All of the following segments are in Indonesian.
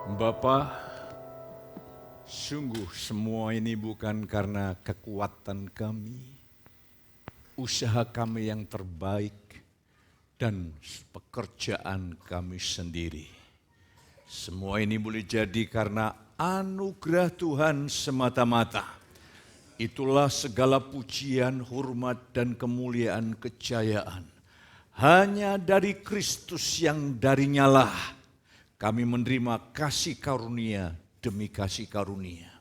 Bapa, sungguh semua ini bukan karena kekuatan kami, usaha kami yang terbaik, dan pekerjaan kami sendiri. Semua ini boleh jadi karena anugerah Tuhan semata-mata. Itulah segala pujian, hormat, dan kemuliaan kejayaan. Hanya dari Kristus yang darinya lah kami menerima kasih karunia demi kasih karunia.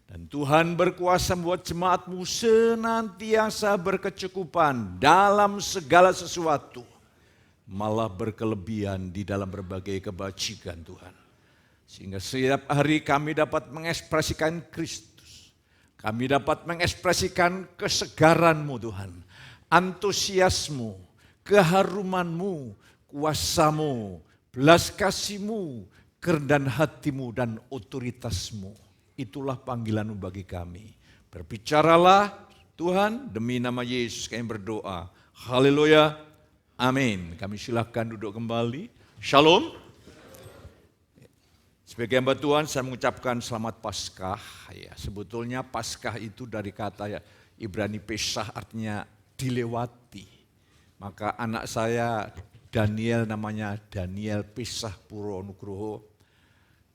Dan Tuhan berkuasa membuat jemaat-Mu senantiasa berkecukupan dalam segala sesuatu. Malah berkelebihan di dalam berbagai kebajikan Tuhan. Sehingga setiap hari kami dapat mengekspresikan Kristus. Kami dapat mengekspresikan kesegaran-Mu Tuhan. Antusiasmu, keharuman-Mu, kuasa-Mu, belas kasih-Mu, kerendahan hati-Mu, dan otoritas-Mu. Itulah panggilan-Mu bagi kami. Berbicaralah Tuhan, demi nama Yesus kami berdoa. Haleluya, amin. Kami silakan duduk kembali. Shalom. Sebagai hamba Tuhan saya mengucapkan selamat Paskah. Ya, sebetulnya Paskah itu dari kata Ibrani Pesah artinya dilewati. Maka anak saya Daniel namanya Daniel Pesah Puro Nugroho,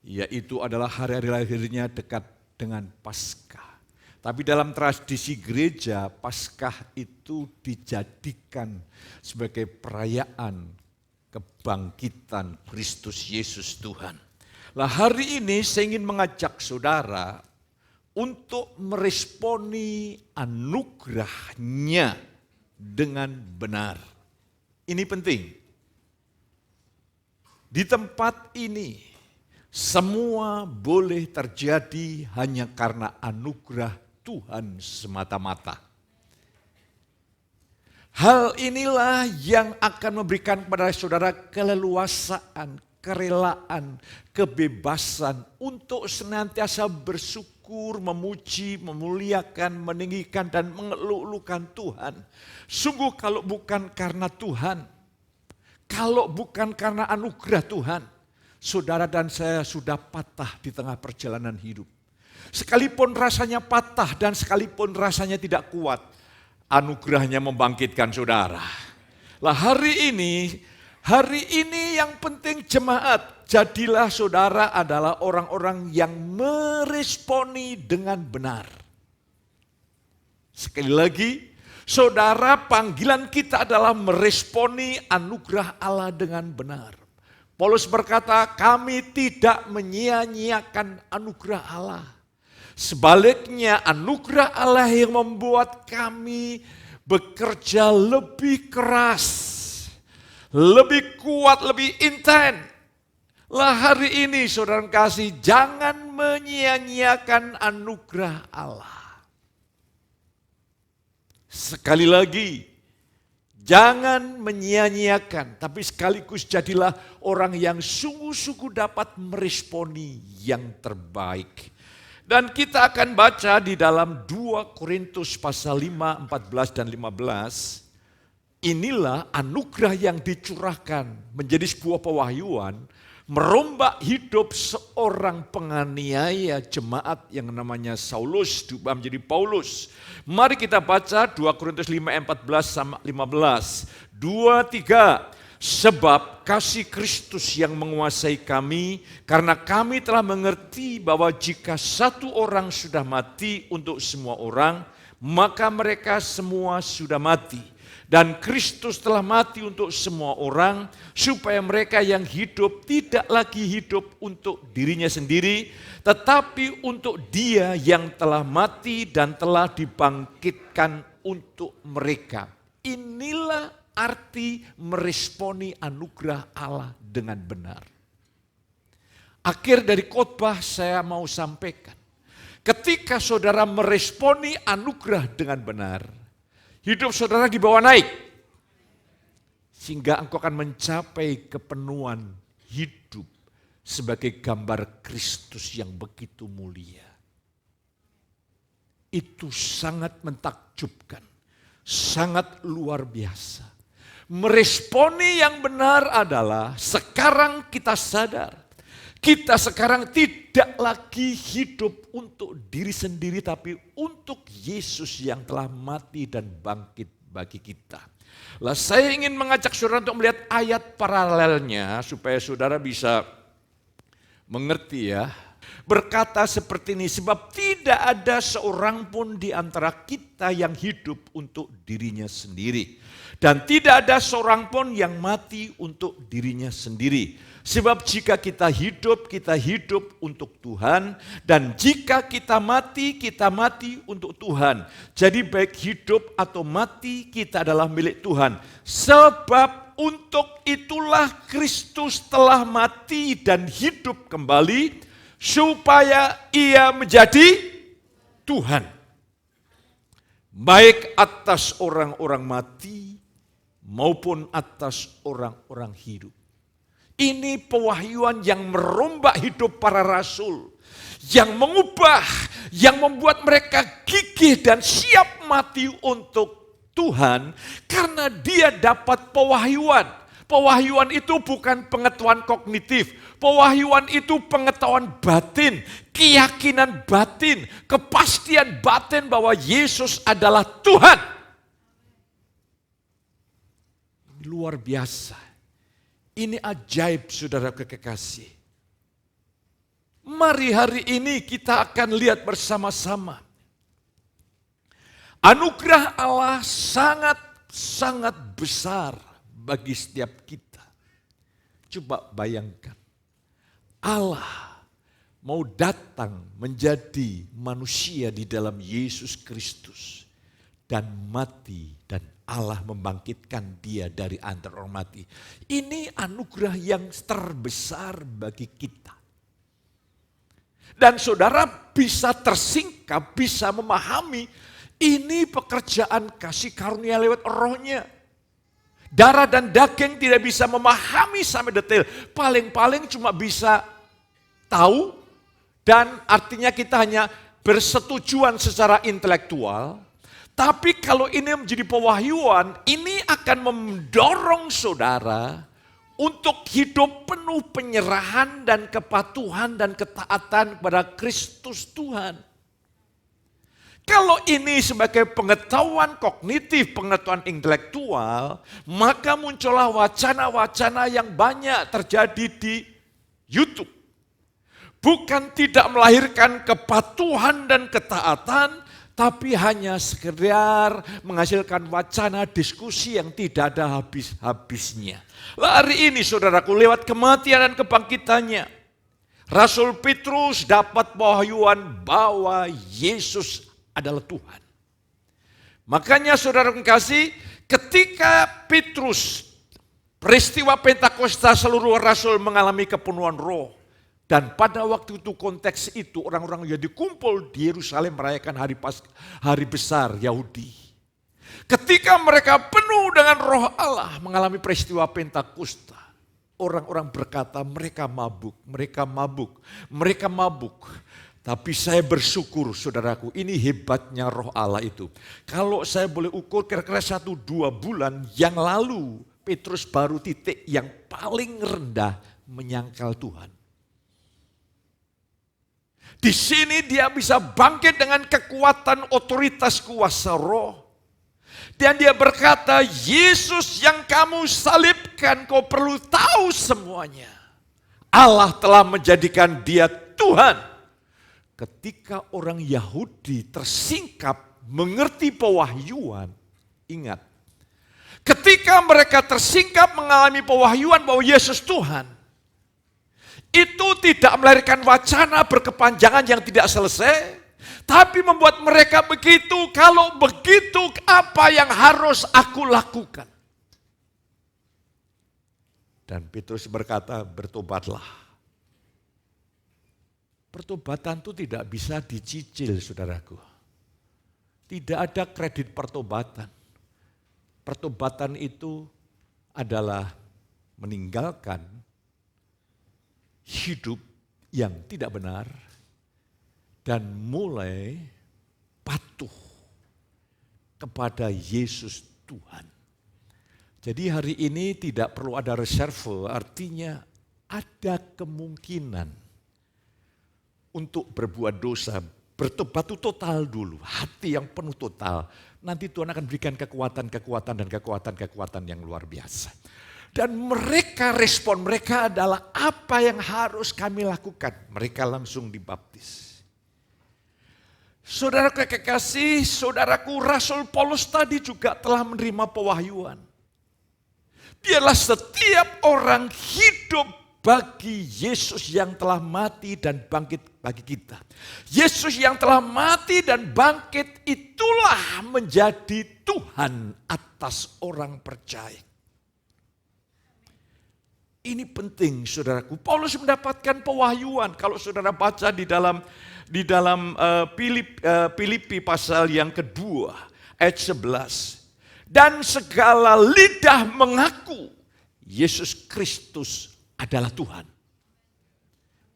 yaitu adalah hari-hari lahirnya dekat dengan Paskah. Tapi dalam tradisi gereja, Paskah itu dijadikan sebagai perayaan kebangkitan Kristus Yesus Tuhan. Nah, hari ini saya ingin mengajak saudara untuk meresponi anugerahnya dengan benar. Ini penting. Di tempat ini, semua boleh terjadi hanya karena anugerah Tuhan semata-mata. Hal inilah yang akan memberikan kepada saudara keleluasaan, kerelaan, kebebasan untuk senantiasa bersyukur, memuji, memuliakan, meninggikan, dan mengeluh-elukan Tuhan. Sungguh kalau bukan karena Tuhan, kalau bukan karena anugerah Tuhan, saudara dan saya sudah patah di tengah perjalanan hidup. Sekalipun rasanya patah dan sekalipun rasanya tidak kuat, anugerahnya membangkitkan saudara. Lah hari ini yang penting jemaat, jadilah saudara adalah orang-orang yang meresponi dengan benar. Sekali lagi, saudara, panggilan kita adalah meresponi anugerah Allah dengan benar. Paulus berkata, kami tidak menyia-nyiakan anugerah Allah. Sebaliknya, anugerah Allah yang membuat kami bekerja lebih keras, lebih kuat, lebih intens. Lah hari ini saudara kasih, jangan menyia-nyiakan anugerah Allah. Sekali lagi, jangan menyia-nyiakan, tapi sekaligus jadilah orang yang sungguh-sungguh dapat meresponi yang terbaik. Dan kita akan baca di dalam 2 Korintus pasal 5, 14 dan 15. Inilah anugerah yang dicurahkan menjadi sebuah pewahyuan, merombak hidup seorang penganiaya jemaat yang namanya Saulus diubah menjadi Paulus. Mari kita baca 2 Korintus 5, 14 sama 15. 2, 3. Sebab kasih Kristus yang menguasai kami, karena kami telah mengerti bahwa jika satu orang sudah mati untuk semua orang, maka mereka semua sudah mati. Dan Kristus telah mati untuk semua orang, supaya mereka yang hidup tidak lagi hidup untuk dirinya sendiri, tetapi untuk Dia yang telah mati dan telah dibangkitkan untuk mereka. Inilah arti meresponi anugerah Allah dengan benar. Akhir dari khotbah saya mau sampaikan, ketika saudara meresponi anugerah dengan benar, hidup saudara dibawa naik, sehingga engkau akan mencapai kepenuhan hidup sebagai gambar Kristus yang begitu mulia. Itu sangat mentakjubkan, sangat luar biasa. Meresponi yang benar adalah sekarang kita sadar Kita sekarang tidak lagi hidup untuk diri sendiri, tapi untuk Yesus yang telah mati dan bangkit bagi kita. Lah, saya ingin mengajak saudara untuk melihat ayat paralelnya supaya saudara bisa mengerti ya. Berkata seperti ini, sebab tidak ada seorang pun di antara kita yang hidup untuk dirinya sendiri. Dan tidak ada seorang pun yang mati untuk dirinya sendiri. Sebab jika kita hidup untuk Tuhan. Dan jika kita mati untuk Tuhan. Jadi baik hidup atau mati kita adalah milik Tuhan. Sebab untuk itulah Kristus telah mati dan hidup kembali, supaya ia menjadi Tuhan. Baik atas orang-orang mati maupun atas orang-orang hidup. Ini pewahyuan yang merombak hidup para rasul. Yang mengubah, yang membuat mereka gigih dan siap mati untuk Tuhan. Karena dia dapat pewahyuan. Pewahyuan itu bukan pengetahuan kognitif. Pewahyuan itu pengetahuan batin, keyakinan batin, kepastian batin bahwa Yesus adalah Tuhan. Luar biasa. Ini ajaib, saudara kekasih. Mari hari ini kita akan lihat bersama-sama. Anugerah Allah sangat besar bagi setiap kita. Coba bayangkan, Allah mau datang menjadi manusia di dalam Yesus Kristus dan mati, dan Allah membangkitkan dia dari antara orang mati. Ini anugerah yang terbesar bagi kita. Dan saudara bisa tersingkap, bisa memahami ini pekerjaan kasih karunia lewat Roh-Nya. Darah dan daging tidak bisa memahami sampai detail. Paling-paling cuma bisa tahu, dan artinya kita hanya bersetujuan secara intelektual. Tapi kalau ini menjadi pewahyuan, ini akan mendorong saudara untuk hidup penuh penyerahan dan kepatuhan dan ketaatan kepada Kristus Tuhan. Kalau ini sebagai pengetahuan kognitif, pengetahuan intelektual, maka muncullah wacana-wacana yang banyak terjadi di YouTube. Bukan tidak melahirkan kepatuhan dan ketaatan, tapi hanya sekedar menghasilkan wacana diskusi yang tidak ada habis-habisnya. Hari ini saudaraku, lewat kematian dan kebangkitannya, Rasul Petrus dapat pewahyuan bahwa Yesus adalah Tuhan. Makanya saudara kekasih, ketika Petrus, peristiwa Pentakosta, seluruh rasul mengalami kepenuhan Roh. Dan pada waktu itu, konteks itu, orang-orang Yahudi kumpul di Yerusalem merayakan hari besar Yahudi. Ketika mereka penuh dengan Roh Allah mengalami peristiwa Pentakosta, orang-orang berkata mereka mabuk, mereka mabuk, mereka mabuk. Tapi saya bersyukur saudaraku, ini hebatnya Roh Allah itu. Kalau saya boleh ukur kira-kira 1-2 bulan yang lalu, Petrus baru titik yang paling rendah menyangkal Tuhan. Di sini dia bisa bangkit dengan kekuatan otoritas kuasa Roh. Dan dia berkata, Yesus yang kamu salibkan, kau perlu tahu semuanya. Allah telah menjadikan dia Tuhan. Ketika orang Yahudi tersingkap mengerti pewahyuan, ingat, ketika mereka tersingkap mengalami pewahyuan bahwa Yesus Tuhan, itu tidak melahirkan wacana berkepanjangan yang tidak selesai, tapi membuat mereka begitu, kalau begitu apa yang harus aku lakukan? Dan Petrus berkata, bertobatlah. Pertobatan itu tidak bisa dicicil, saudaraku. Tidak ada kredit pertobatan. Pertobatan itu adalah meninggalkan hidup yang tidak benar dan mulai patuh kepada Yesus Tuhan. Jadi hari ini tidak perlu ada reserve, artinya ada kemungkinan untuk berbuat dosa, bertobat itu total dulu, hati yang penuh total. Nanti Tuhan akan berikan kekuatan yang luar biasa. Dan mereka respon mereka adalah apa yang harus kami lakukan. Mereka langsung dibaptis. Saudaraku kekasih, saudaraku Rasul Paulus tadi juga telah menerima pewahyuan. Biarlah setiap orang hidup bagi Yesus yang telah mati dan bangkit bagi kita. Yesus yang telah mati dan bangkit itulah menjadi Tuhan atas orang percaya. Ini penting saudaraku. Paulus mendapatkan pewahyuan. Kalau saudara baca di dalam Filipi pasal yang kedua ayat 11. Dan segala lidah mengaku Yesus Kristus adalah Tuhan.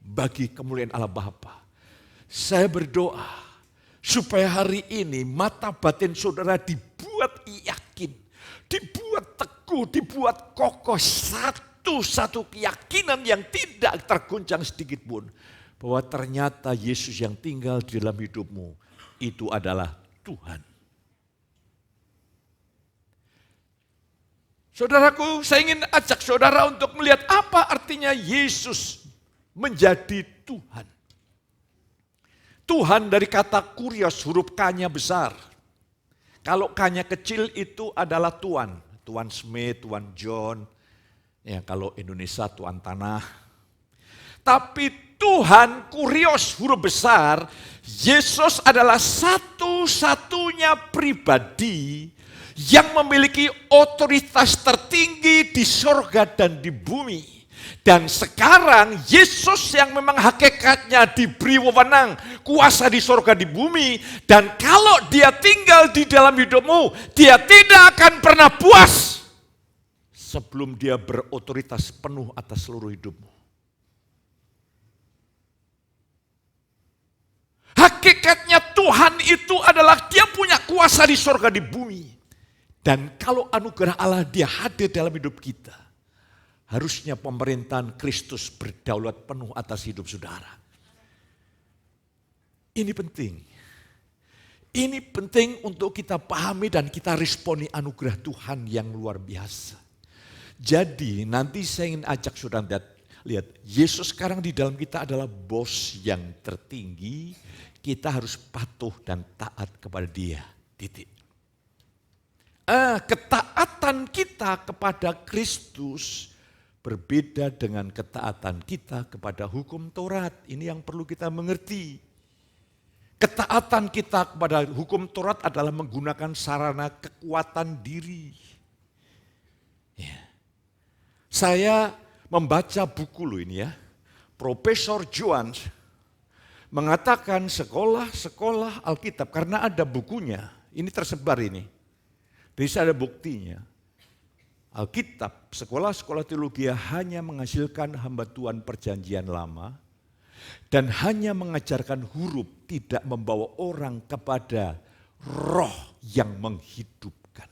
Bagi kemuliaan Allah Bapa. Saya berdoa supaya hari ini mata batin saudara dibuat yakin. Dibuat teguh, dibuat kokoh. Satu keyakinan yang tidak terguncang sedikit pun. Bahwa ternyata Yesus yang tinggal di dalam hidupmu itu adalah Tuhan. Saudaraku, saya ingin ajak saudara untuk melihat apa artinya Yesus menjadi Tuhan. Tuhan dari kata kurios, huruf K-nya besar. Kalau K-nya kecil itu adalah Tuan. Tuan Smith, Tuan John. Ya, kalau Indonesia Tuan Tanah. Tapi Tuhan kurios, huruf besar. Yesus adalah satu-satunya pribadi yang memiliki otoritas tertinggi di sorga dan di bumi. Dan sekarang Yesus yang memang hakikatnya diberi wewenang, kuasa di sorga di bumi. Dan kalau dia tinggal di dalam hidupmu, dia tidak akan pernah puas sebelum dia berotoritas penuh atas seluruh hidupmu. Hakikatnya Tuhan itu adalah dia punya kuasa di sorga di bumi. Dan kalau anugerah Allah dia hadir dalam hidup kita, harusnya pemerintahan Kristus berdaulat penuh atas hidup saudara. Ini penting. Ini penting untuk kita pahami dan kita responi anugerah Tuhan yang luar biasa. Jadi nanti saya ingin ajak saudara lihat, Yesus sekarang di dalam kita adalah bos yang tertinggi, kita harus patuh dan taat kepada dia, titik. Ketaatan kita kepada Kristus berbeda dengan ketaatan kita kepada hukum Taurat. Ini yang perlu kita mengerti. Ketaatan kita kepada hukum Taurat adalah menggunakan sarana kekuatan diri. Ya. Saya membaca buku loh ini ya. Profesor Jones mengatakan sekolah-sekolah Alkitab, karena ada bukunya, ini tersebar ini. Bisa ada buktinya. Alkitab, sekolah-sekolah teologi hanya menghasilkan hamba Tuhan perjanjian lama dan hanya mengajarkan huruf, tidak membawa orang kepada roh yang menghidupkan.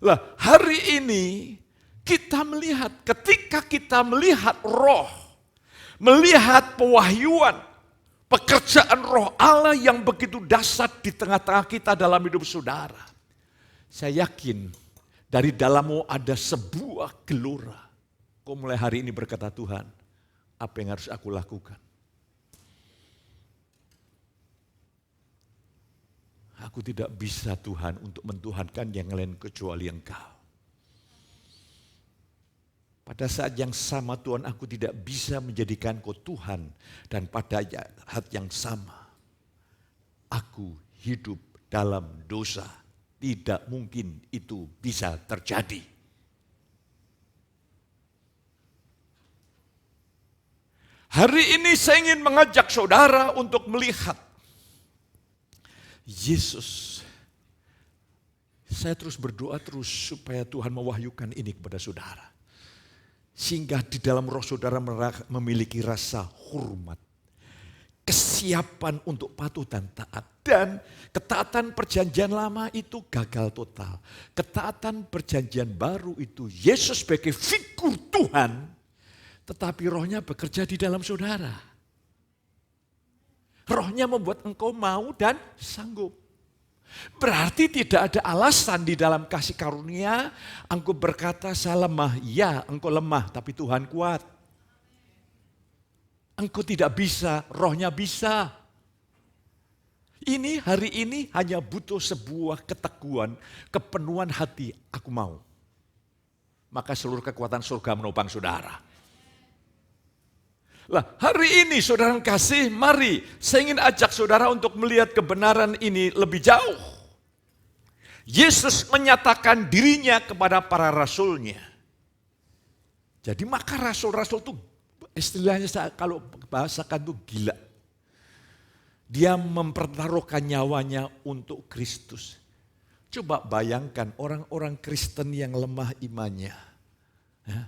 Lah, hari ini kita melihat, ketika kita melihat roh, melihat pewahyuan, pekerjaan roh Allah yang begitu dahsyat di tengah-tengah kita dalam hidup saudara. Saya yakin dari dalammu ada sebuah gelora. Kau mulai hari ini berkata, Tuhan, apa yang harus aku lakukan? Aku tidak bisa Tuhan untuk mentuhankan yang lain kecuali Engkau. Pada saat yang sama Tuhan, aku tidak bisa menjadikan Kau Tuhan. Dan pada saat yang sama, aku hidup dalam dosa. Tidak mungkin itu bisa terjadi. Hari ini saya ingin mengajak saudara untuk melihat Yesus. Saya terus berdoa supaya Tuhan mewahyukan ini kepada saudara. Sehingga di dalam roh saudara memiliki rasa hormat. kesiapan untuk patuh dan taat. Dan ketaatan perjanjian lama itu gagal total. Ketaatan perjanjian baru itu Yesus sebagai figur Tuhan, tetapi rohnya bekerja di dalam saudara. Rohnya membuat engkau mau dan sanggup. Berarti tidak ada alasan di dalam kasih karunia engkau berkata saya lemah. Ya, engkau lemah tapi Tuhan kuat. Engkau tidak bisa, rohnya bisa. Ini hari ini hanya butuh sebuah keteguhan, kepenuhan hati, aku mau. Maka seluruh kekuatan surga menopang saudara. Lah, hari ini saudara kasih, mari saya ingin ajak saudara untuk melihat kebenaran ini lebih jauh. Yesus menyatakan dirinya kepada para rasulnya. Jadi maka rasul-rasul itu istilahnya kalau bahasakan itu gila. Dia mempertaruhkan nyawanya untuk Kristus. Coba bayangkan orang-orang Kristen yang lemah imannya. Ya,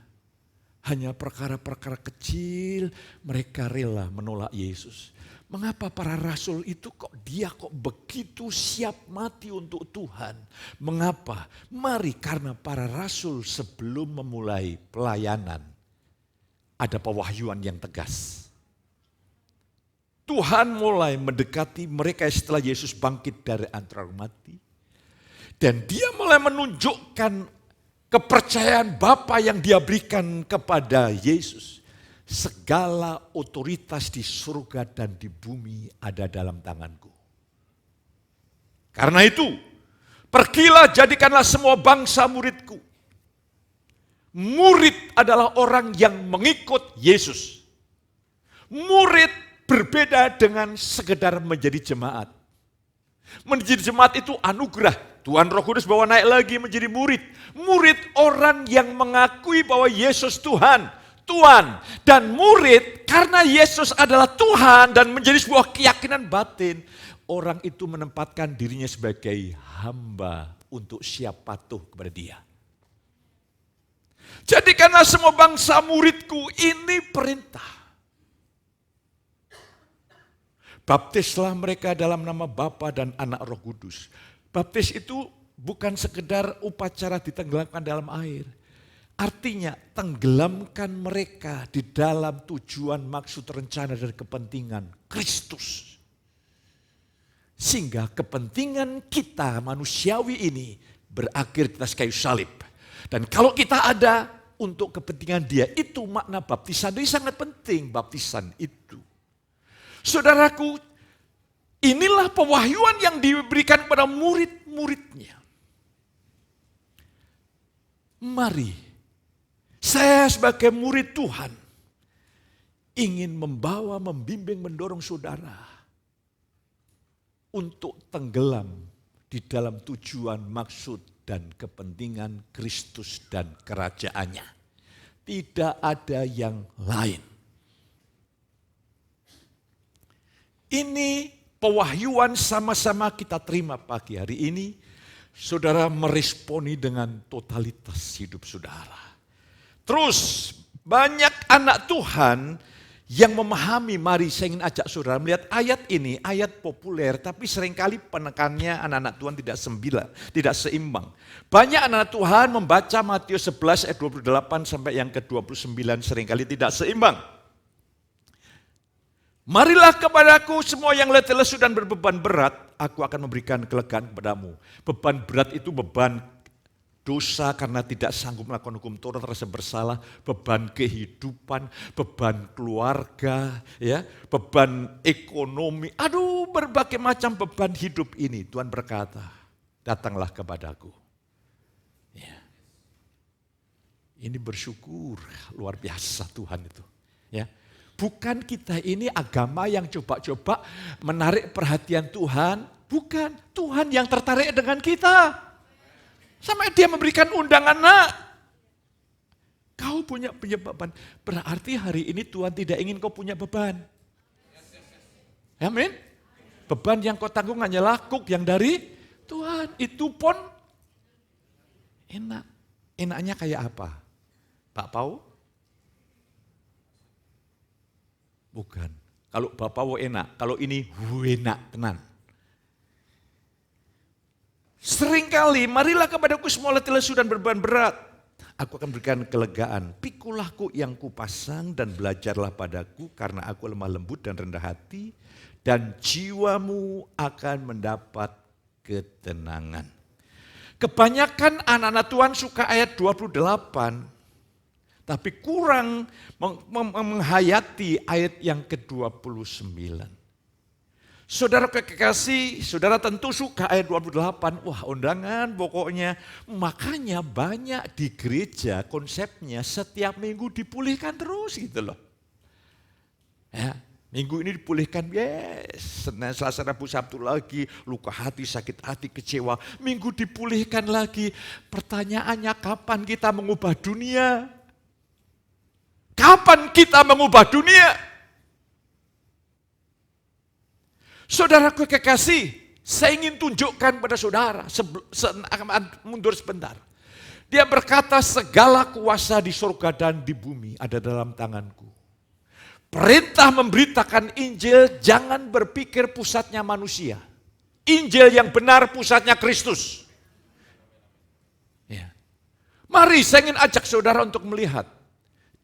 hanya perkara-perkara kecil mereka rela menolak Yesus. Mengapa para rasul itu kok begitu siap mati untuk Tuhan? Mengapa? Mari karena para rasul sebelum memulai pelayanan ada pewahyuan yang tegas. Tuhan mulai mendekati mereka setelah Yesus bangkit dari antara mati. Dan dia mulai menunjukkan kepercayaan Bapa yang dia berikan kepada Yesus. Segala otoritas di surga dan di bumi ada dalam tanganku. Karena itu, pergilah jadikanlah semua bangsa muridku. Murid adalah orang yang mengikut Yesus. Murid berbeda dengan sekedar menjadi jemaat. Menjadi jemaat itu anugerah. Tuhan Roh Kudus bawa naik lagi menjadi murid. Murid orang yang mengakui bahwa Yesus Tuhan. Dan murid karena Yesus adalah Tuhan dan menjadi sebuah keyakinan batin. Orang itu menempatkan dirinya sebagai hamba untuk siap patuh kepada dia. Jadikanlah semua bangsa muridku, ini perintah. Baptislah mereka dalam nama Bapa dan Anak Roh Kudus. Baptis itu bukan sekedar upacara ditenggelamkan dalam air. Artinya tenggelamkan mereka di dalam tujuan, maksud, rencana, dan kepentingan Kristus. Sehingga kepentingan kita manusiawi ini berakhir di atas kayu salib. Dan kalau kita ada untuk kepentingan dia, itu makna baptisan. Ini sangat penting baptisan itu. Saudaraku, inilah pewahyuan yang diberikan kepada murid-muridnya. Mari, saya sebagai murid Tuhan ingin membawa, membimbing, mendorong saudara untuk tenggelam di dalam tujuan, maksud, dan kepentingan Kristus dan kerajaannya. Tidak ada yang lain. Ini pewahyuan sama-sama kita terima pagi hari ini. Saudara meresponi dengan totalitas hidup saudara. Terus banyak anak Tuhan yang memahami, mari saya ingin ajak saudara melihat ayat ini, ayat populer tapi seringkali penekannya anak-anak Tuhan tidak seimbang. Banyak anak Tuhan membaca Matius 11 ayat 28 sampai yang ke-29 seringkali tidak seimbang. Marilah kepadaku semua yang letih lesu dan berbeban berat, aku akan memberikan kelegaan kepadamu. Beban berat itu beban dosa karena tidak sanggup melakukan hukum Taurat, rasa bersalah, beban kehidupan, beban keluarga, ya, beban ekonomi. Aduh, berbagai macam beban hidup ini. Tuhan berkata, datanglah kepadaku. Ya. Ini bersyukur luar biasa Tuhan itu. Ya. Bukan kita ini agama yang coba-coba menarik perhatian Tuhan. Bukan, Tuhan yang tertarik dengan kita. Sampai dia memberikan undangan, nak. Kau punya beban. Berarti hari ini Tuhan tidak ingin kau punya beban. Amin. Beban yang kau tanggung hanyalah kuk yang dari Tuhan. Itu pun enak. Enaknya kayak apa? Pak Pau? Bukan. Kalau Bapak enak, kalau ini enak tenan. Seringkali, marilah kepadaku semua letih lesu dan beban berat. Aku akan berikan kelegaan. Pikulahku yang kupasang dan belajarlah padaku karena aku lemah lembut dan rendah hati. Dan jiwamu akan mendapat ketenangan. Kebanyakan anak-anak Tuhan suka ayat 28. Tapi kurang menghayati ayat yang ke-29. Saudara kekasih, saudara tentu suka ayat 28. Wah, undangan pokoknya. Makanya banyak di gereja konsepnya setiap minggu dipulihkan terus gitu loh. Ya, minggu ini dipulihkan, yes. Senin, Selasa, Rabu, Sabtu lagi, luka hati, sakit hati, kecewa. Minggu dipulihkan lagi. Pertanyaannya kapan kita mengubah dunia? Kapan kita mengubah dunia? Saudaraku kekasih, saya ingin tunjukkan pada saudara, mundur sebentar. Dia berkata, segala kuasa di surga dan di bumi ada dalam tanganku. Perintah memberitakan Injil, jangan berpikir pusatnya manusia. Injil yang benar pusatnya Kristus. Ya. Mari saya ingin ajak saudara untuk melihat.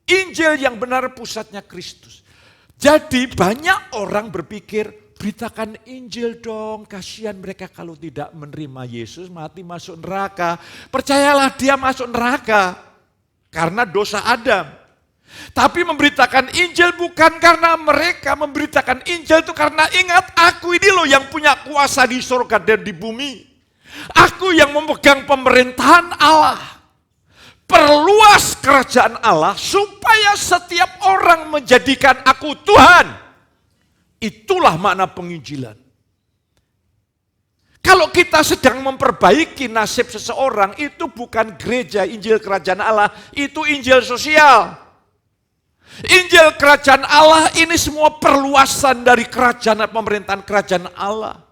Injil yang benar pusatnya Kristus. Jadi banyak orang berpikir, beritakan Injil dong, kasihan mereka kalau tidak menerima Yesus mati masuk neraka. Percayalah dia masuk neraka karena dosa Adam. Tapi memberitakan Injil bukan karena mereka, memberitakan Injil itu karena ingat, aku ini loh yang punya kuasa di surga dan di bumi. Aku yang memegang pemerintahan Allah. Perluas kerajaan Allah supaya setiap orang menjadikan aku Tuhan. Itulah makna penginjilan. Kalau kita sedang memperbaiki nasib seseorang, itu bukan gereja Injil kerajaan Allah, itu Injil sosial. Injil kerajaan Allah ini semua perluasan dari kerajaan dan pemerintahan kerajaan Allah.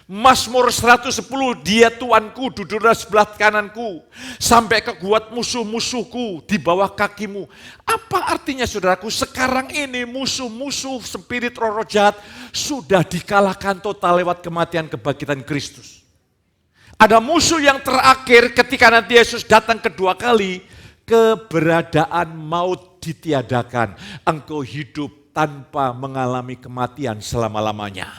Mazmur 110, dia Tuanku duduklah sebelah kananku, sampai kekuat musuh-musuhku di bawah kakimu. Apa artinya saudaraku? Sekarang ini musuh-musuh spirit roh jahat sudah dikalahkan total lewat kematian kebangkitan Kristus. Ada musuh yang terakhir ketika nanti Yesus datang kedua kali, keberadaan maut ditiadakan. Engkau hidup tanpa mengalami kematian selama-lamanya.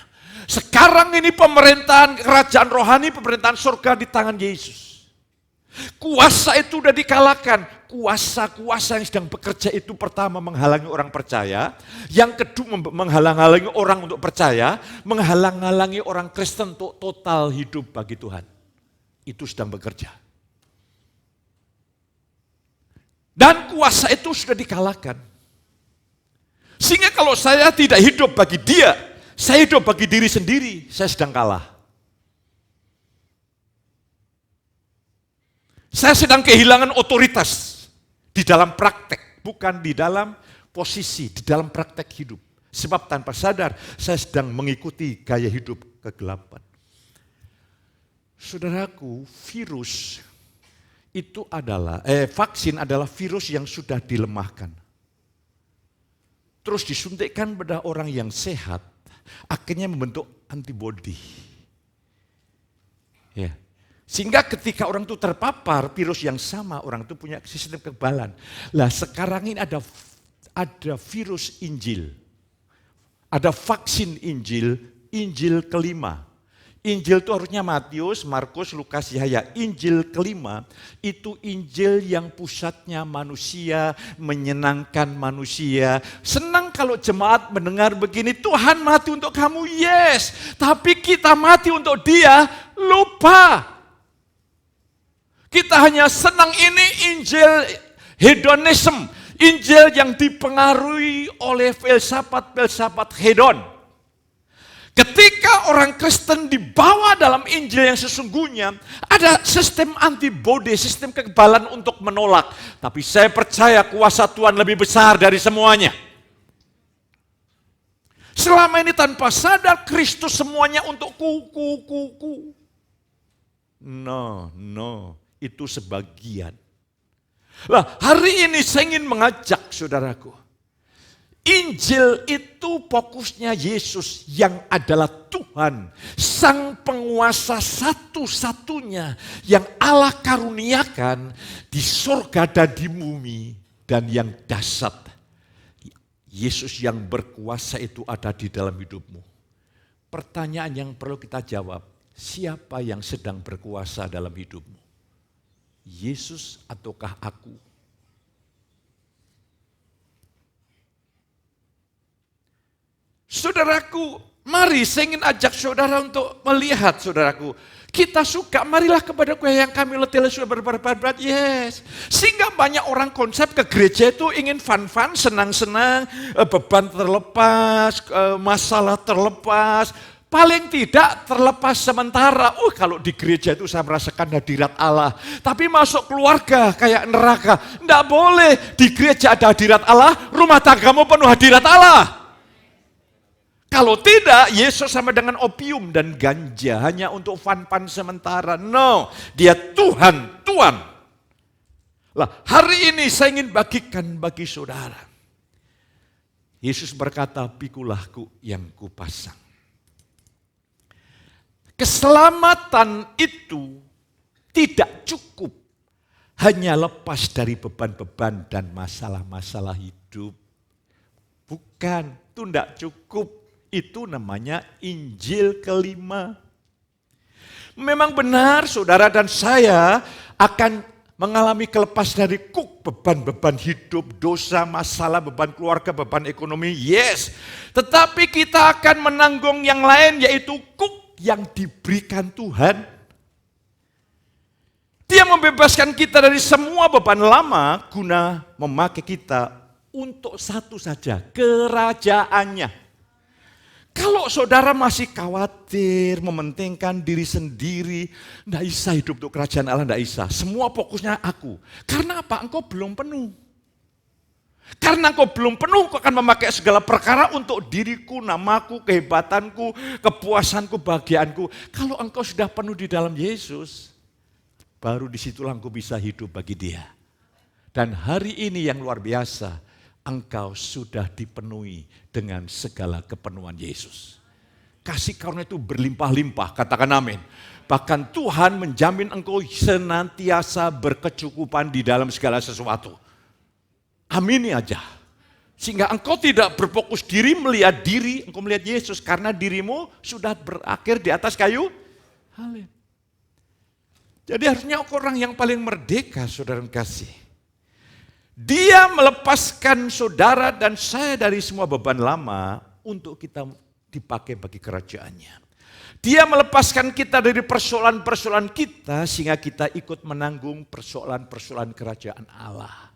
Sekarang ini pemerintahan kerajaan rohani, pemerintahan surga di tangan Yesus. Kuasa itu sudah dikalahkan. Kuasa-kuasa yang sedang bekerja itu pertama menghalangi orang percaya. Yang kedua menghalang-halangi orang untuk percaya. Menghalang-halangi orang Kristen untuk total hidup bagi Tuhan. Itu sedang bekerja. Dan kuasa itu sudah dikalahkan. Sehingga kalau saya tidak hidup bagi dia, saya hidup bagi diri sendiri, saya sedang kalah. Saya sedang kehilangan otoritas di dalam praktek, bukan di dalam posisi, di dalam praktek hidup. Sebab tanpa sadar, saya sedang mengikuti gaya hidup kegelapan. Saudaraku, virus itu adalah, vaksin adalah virus yang sudah dilemahkan. Terus disuntikkan pada orang yang sehat, akhirnya membentuk antibodi. Ya. Sehingga ketika orang itu terpapar virus yang sama, orang itu punya sistem kekebalan. Lah sekarang ini ada virus Injil. Ada vaksin Injil, Injil kelima. Injil itu harusnya Matius, Markus, Lukas, Yahya. Injil kelima itu Injil yang pusatnya manusia, menyenangkan manusia. Senang kalau jemaat mendengar begini, Tuhan mati untuk kamu, yes. Tapi kita mati untuk dia, lupa. Kita hanya senang ini Injil hedonism. Injil yang dipengaruhi oleh filsafat-filsafat hedon. Ketika orang Kristen dibawa dalam Injil yang sesungguhnya, ada sistem antibodi, sistem kekebalan untuk menolak. Tapi saya percaya kuasa Tuhan lebih besar dari semuanya. Selama ini tanpa sadar Kristus semuanya untuk ku. No, itu sebagian. Lah hari ini saya ingin mengajak saudaraku. Injil itu fokusnya Yesus yang adalah Tuhan, Sang Penguasa satu-satunya yang Allah karuniakan di surga dan di bumi, dan yang dahsyat. Yesus yang berkuasa itu ada di dalam hidupmu. Pertanyaan yang perlu kita jawab, siapa yang sedang berkuasa dalam hidupmu? Yesus ataukah aku? Saudaraku, mari saya ingin ajak saudara untuk melihat saudaraku. Kita suka, marilah kepada Kue yang kami letih sudah berberat-berat, yes. Sehingga banyak orang konsep ke gereja itu ingin fun-fun, senang-senang, beban terlepas, masalah terlepas. Paling tidak terlepas sementara. Kalau di gereja itu saya merasakan hadirat Allah. Tapi masuk keluarga kayak neraka. Tidak boleh, di gereja ada hadirat Allah, rumah tanggamu penuh hadirat Allah. Kalau tidak, Yesus sama dengan opium dan ganja hanya untuk fun-fun sementara. No, dia Tuhan, Tuhan. Lah, hari ini saya ingin bagikan bagi saudara. Yesus berkata, pikulahku yang kupasang. Keselamatan itu tidak cukup hanya lepas dari beban-beban dan masalah-masalah hidup. Bukan, itu tidak cukup. Itu namanya Injil kelima. Memang benar saudara dan saya akan mengalami kelepas dari beban-beban hidup, dosa, masalah, beban keluarga, beban ekonomi, yes. Tetapi kita akan menanggung yang lain, yaitu yang diberikan Tuhan. Dia membebaskan kita dari semua beban lama guna memakai kita untuk satu saja, kerajaannya. Kalau saudara masih khawatir, mementingkan diri sendiri, tidak bisa hidup untuk kerajaan Allah, tidak bisa. Semua fokusnya aku. Karena apa? Engkau belum penuh. Karena engkau belum penuh, engkau akan memakai segala perkara untuk diriku, namaku, kehebatanku, kepuasanku, bahagiaanku. Kalau engkau sudah penuh di dalam Yesus, baru disitulah engkau bisa hidup bagi Dia. Dan hari ini yang luar biasa, engkau sudah dipenuhi dengan segala kepenuhan Yesus. Kasih karunia itu berlimpah-limpah, katakan amin. Bahkan Tuhan menjamin engkau senantiasa berkecukupan di dalam segala sesuatu. Amini aja. Sehingga engkau tidak berfokus diri, melihat diri, engkau melihat Yesus. Karena dirimu sudah berakhir di atas kayu salib. Jadi harusnya orang yang paling merdeka, saudara kasih. Dia melepaskan saudara dan saya dari semua beban lama untuk kita dipakai bagi kerajaannya. Dia melepaskan kita dari persoalan-persoalan kita sehingga kita ikut menanggung persoalan-persoalan kerajaan Allah.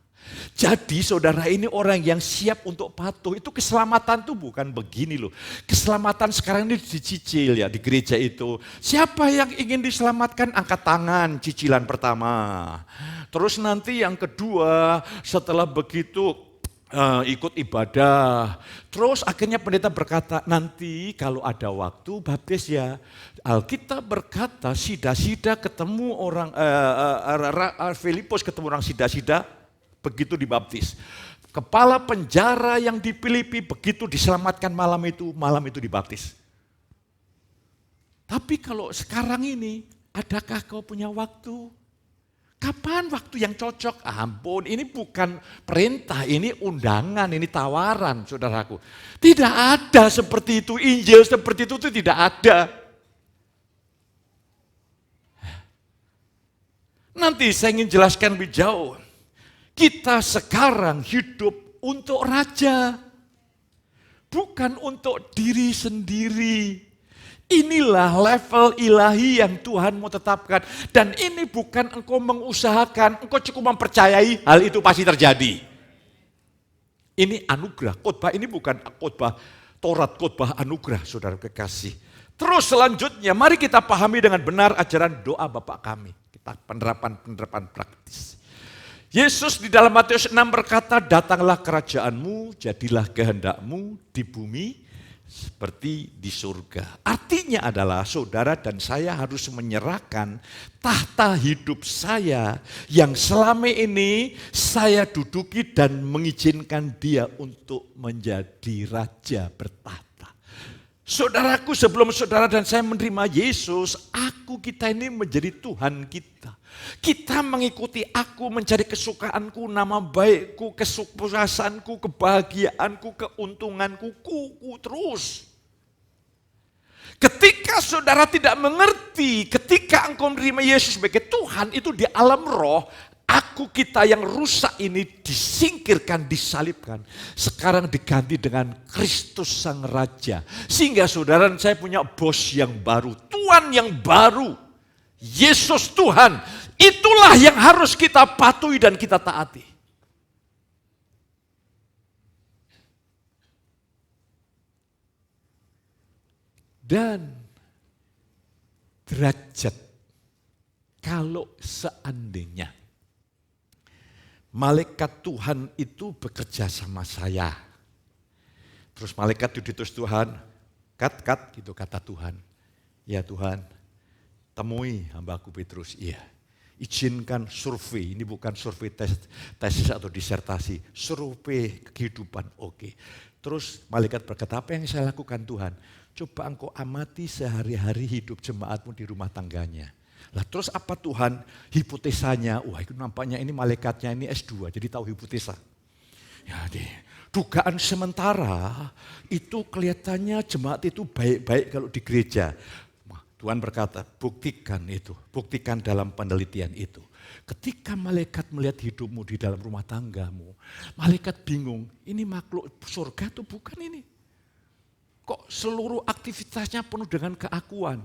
Jadi saudara ini orang yang siap untuk patuh. Itu keselamatan tuh bukan begini loh. Keselamatan sekarang ini dicicil ya di gereja itu. Siapa yang ingin diselamatkan angkat tangan cicilan pertama. Terus nanti yang kedua setelah begitu ikut ibadah. Terus akhirnya pendeta berkata nanti kalau ada waktu baptis ya. Alkitab berkata sida-sida ketemu orang Filipus ketemu orang sida-sida. Begitu dibaptis. Kepala penjara yang di Filipi begitu diselamatkan malam itu dibaptis. Tapi kalau sekarang ini, adakah kau punya waktu? Kapan waktu yang cocok? Ampun, ini bukan perintah, ini undangan, ini tawaran, saudaraku. Tidak ada seperti itu, Injil seperti itu tidak ada. Nanti saya ingin jelaskan lebih jauh. Kita sekarang hidup untuk raja, bukan untuk diri sendiri. Inilah level ilahi yang Tuhan mau tetapkan. Dan ini bukan engkau mengusahakan, engkau cukup mempercayai hal itu pasti terjadi. Ini anugerah, khotbah ini bukan khotbah Taurat, khotbah anugerah, saudara kekasih. Terus selanjutnya, mari kita pahami dengan benar ajaran doa Bapa kami. Kita penerapan praktis. Yesus di dalam Matius 6 berkata, datanglah kerajaanmu, jadilah kehendakmu di bumi seperti di surga. Artinya adalah saudara dan saya harus menyerahkan tahta hidup saya yang selama ini saya duduki dan mengizinkan dia untuk menjadi raja bertahta. Saudaraku, sebelum saudara dan saya menerima Yesus, kita ini menjadi Tuhan kita. Kita mengikuti aku, mencari kesukaanku, nama baikku, kesuksesanku, kebahagiaanku, keuntunganku, kuku terus. Ketika saudara tidak mengerti, ketika engkau menerima Yesus sebagai Tuhan, itu di alam roh, kita yang rusak ini disingkirkan, disalibkan. Sekarang diganti dengan Kristus Sang Raja. Sehingga saudara dan saya punya bos yang baru, Tuhan yang baru. Yesus Tuhan. Itulah yang harus kita patuhi dan kita taati. Dan derajat, kalau seandainya malaikat Tuhan itu bekerja sama saya. Terus malaikat itu diutus Tuhan, kat gitu kata Tuhan. Ya Tuhan, temui hambaku Petrus. Iya, izinkan survei, ini bukan survei tesis atau disertasi, survei kehidupan, oke. Terus malaikat berkata, apa yang saya lakukan Tuhan? Coba engkau amati sehari-hari hidup jemaatmu di rumah tangganya. Lah terus apa Tuhan hipotesanya? Wah itu nampaknya ini malaikatnya ini S2, jadi tahu hipotesa. Ya deh, dugaan sementara itu kelihatannya jemaat itu baik-baik kalau di gereja. Tuhan berkata, buktikan itu, buktikan dalam penelitian itu. Ketika malaikat melihat hidupmu di dalam rumah tanggamu, malaikat bingung, ini makhluk surga atau bukan ini? Kok seluruh aktivitasnya penuh dengan keakuan?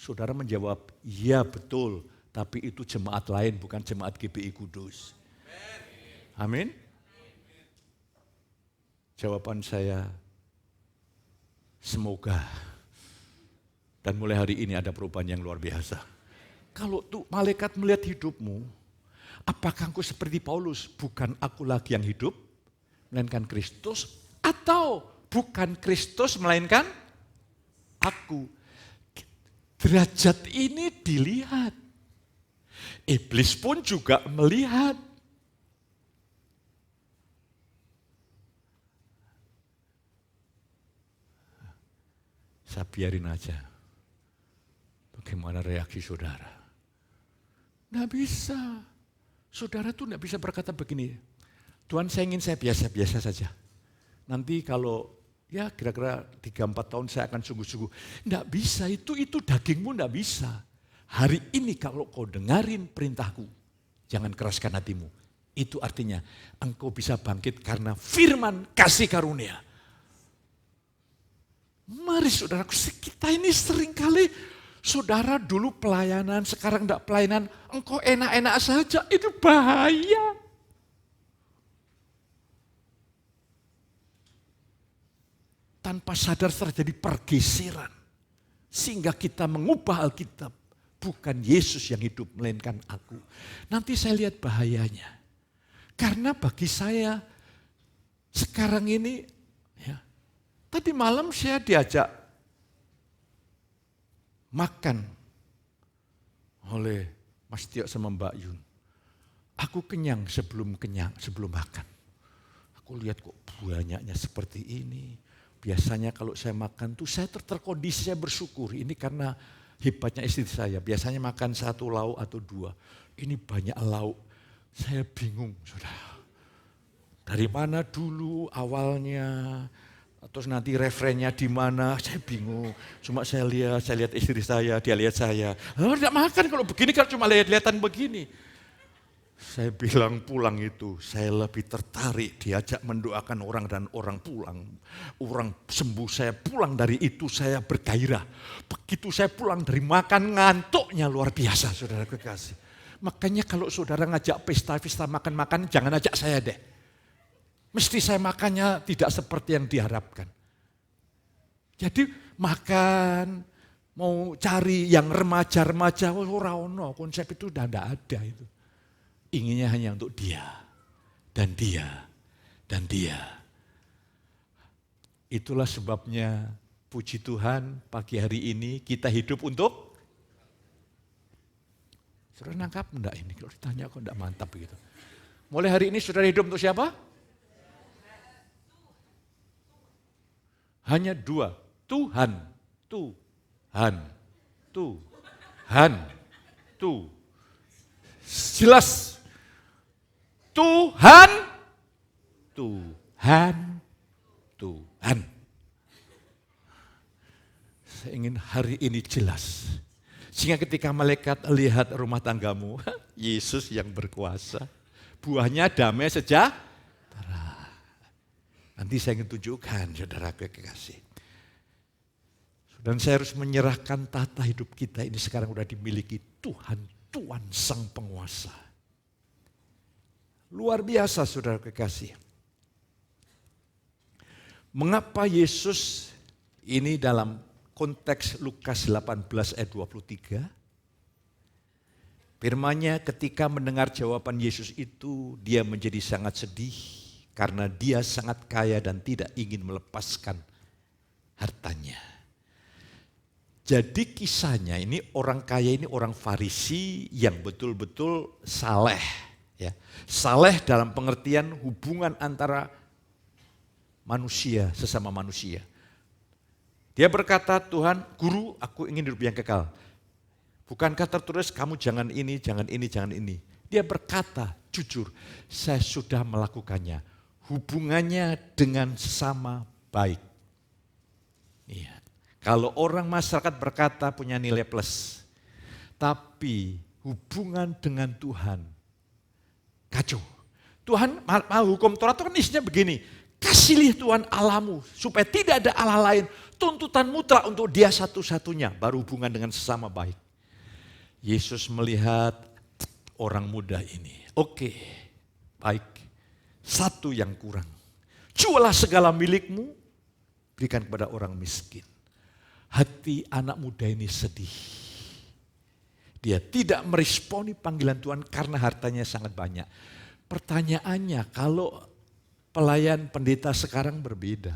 Saudara menjawab, iya betul, tapi itu jemaat lain, bukan jemaat GBI Kudus. Amin. Jawaban saya, semoga. Dan mulai hari ini ada perubahan yang luar biasa. Kalau tuh malaikat melihat hidupmu, apakah engkau seperti Paulus, bukan aku lagi yang hidup, melainkan Kristus, atau bukan Kristus melainkan aku. Derajat ini dilihat. Iblis pun juga melihat. Saya biarin aja. Bagaimana reaksi saudara? Nggak bisa. Saudara tuh nggak bisa berkata begini, Tuhan saya ingin saya biasa-biasa saja. Nanti kalau ya kira-kira 3-4 tahun saya akan sungguh-sungguh. Nggak bisa, itu dagingmu nggak bisa. Hari ini kalau kau dengarin perintahku, jangan keraskan hatimu. Itu artinya engkau bisa bangkit karena firman kasih karunia. Mari saudaraku, kita ini seringkali saudara dulu pelayanan, sekarang enggak pelayanan, engkau enak-enak saja, itu bahaya. Tanpa sadar terjadi pergeseran. Sehingga kita mengubah Alkitab. Bukan Yesus yang hidup, melainkan aku. Nanti saya lihat bahayanya. Karena bagi saya, sekarang ini, ya, tadi malam saya diajak makan oleh Mas Tio sama Mbak Yun. Aku kenyang sebelum makan. Aku lihat kok banyaknya seperti ini. Biasanya kalau saya makan tuh saya terkondisi, saya bersyukur. Ini karena hebatnya istri saya. Biasanya makan 1 lauk atau 2. Ini banyak lauk. Saya bingung, saudara. Dari mana dulu awalnya? Terus nanti referennya di mana? Saya bingung. Cuma saya lihat istri saya, dia lihat saya. Tidak makan kalau begini, kalau cuma lihat-lihatan begini. Saya bilang pulang itu, saya lebih tertarik diajak mendoakan orang dan orang pulang. Orang sembuh, saya pulang dari itu, saya bergairah. Begitu saya pulang dari makan, ngantuknya luar biasa, saudara kekasih. Makanya kalau saudara ngajak pesta makan-makan, jangan ajak saya deh. Mesti saya makannya tidak seperti yang diharapkan. Jadi makan, mau cari yang remaja-remaja, ora-ono, konsep itu udah tidak ada itu. Inginnya hanya untuk dia, dan dia, dan dia. Itulah sebabnya puji Tuhan pagi hari ini kita hidup untuk. Saudara nangkap enggak ini? Kalau ditanya kok enggak mantap begitu. Mulai hari ini saudara hidup untuk siapa? Hanya dua. Tuhan. Tuhan. Tuhan. Tuhan. Jelas. Tuhan. Tuhan. Tuhan. Saya ingin hari ini jelas. Sehingga ketika malaikat lihat rumah tanggamu, Yesus yang berkuasa. Buahnya damai sejahtera. Nanti saya ingin tunjukkan, saudara kekasih. Dan saya harus menyerahkan tata hidup kita ini sekarang sudah dimiliki Tuhan Sang Penguasa. Luar biasa saudara kekasih. Mengapa Yesus ini dalam konteks Lukas 18 ayat 23, firman-Nya ketika mendengar jawaban Yesus itu, dia menjadi sangat sedih karena dia sangat kaya dan tidak ingin melepaskan hartanya. Jadi kisahnya ini orang kaya ini orang Farisi yang betul-betul saleh. Ya. Saleh dalam pengertian hubungan antara manusia, sesama manusia. Dia berkata, Tuhan, Guru, aku ingin hidup yang kekal. Bukankah tertulis kamu jangan ini, jangan ini, jangan ini. Dia berkata, jujur, saya sudah melakukannya. Hubungannya dengan sesama baik. Iya. Kalau orang masyarakat berkata punya nilai plus. Tapi hubungan dengan Tuhan kacau. Tuhan mau hukum Taurat itu kan isinya begini. Kasihlah Tuhan Allahmu supaya tidak ada Allah lain. Tuntutan mutlak untuk dia satu-satunya. Baru hubungan dengan sesama baik. Yesus melihat orang muda ini. Oke, baik. Satu yang kurang. Jualah segala milikmu. Berikan kepada orang miskin. Hati anak muda ini sedih. Dia tidak meresponi panggilan Tuhan karena hartanya sangat banyak. Pertanyaannya, kalau pelayan pendeta sekarang berbeda.